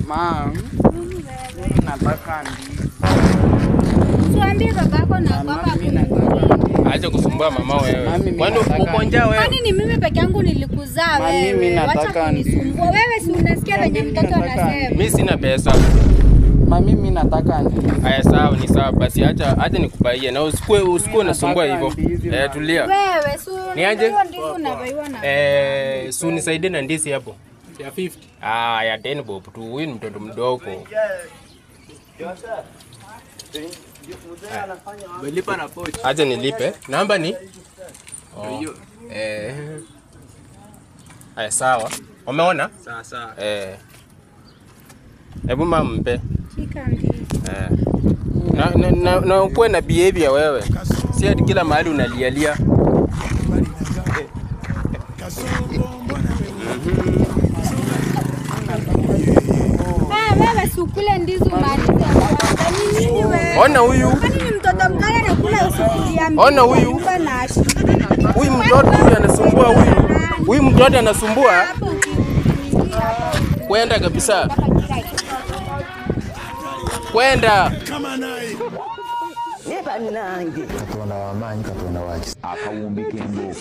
Mama, nataka ndizi. Tuambie babako na baba kununua. Acha kusumbua mama wewe. Kwani uko njaa wewe? Kwani ni mimi peke yangu nilikuzaa wewe? Mimi nataka ndizi. Wewe si unasikia venye mtoto anasema. Mimi sina pesa. Mimi nataka ndizi. Haya sawa, ni sawa basi, acha nikubaie na usikue unasumbua hivyo. Tulia. Wewe si niaje? ndizi unabaiwa na. Si unisaidie na ndizi hapo. Ya 50. Ya 10 bob tu, huyu ni mtoto mdogo. Umelipa na pochi. Acha nilipe. Namba ni? Haya sawa. Umeona? Sawa. Hebu mama mpe. Shika ndizi. Na ukuwe na behavior wewe. Si hadi kila mahali unalialia. Wewe si ukule ndizi umalize. Ni nini wewe? Ona huyu. Kwani ni mtoto mkali anakula usukulia mimi? Ona huyu. Huyu mtoto huyu anasumbua huyu. Huyu mtoto anasumbua. Kwenda kabisa. Kwenda. Neba nange. Katonda wamanyi katonda wachi. Akawumbike mboko.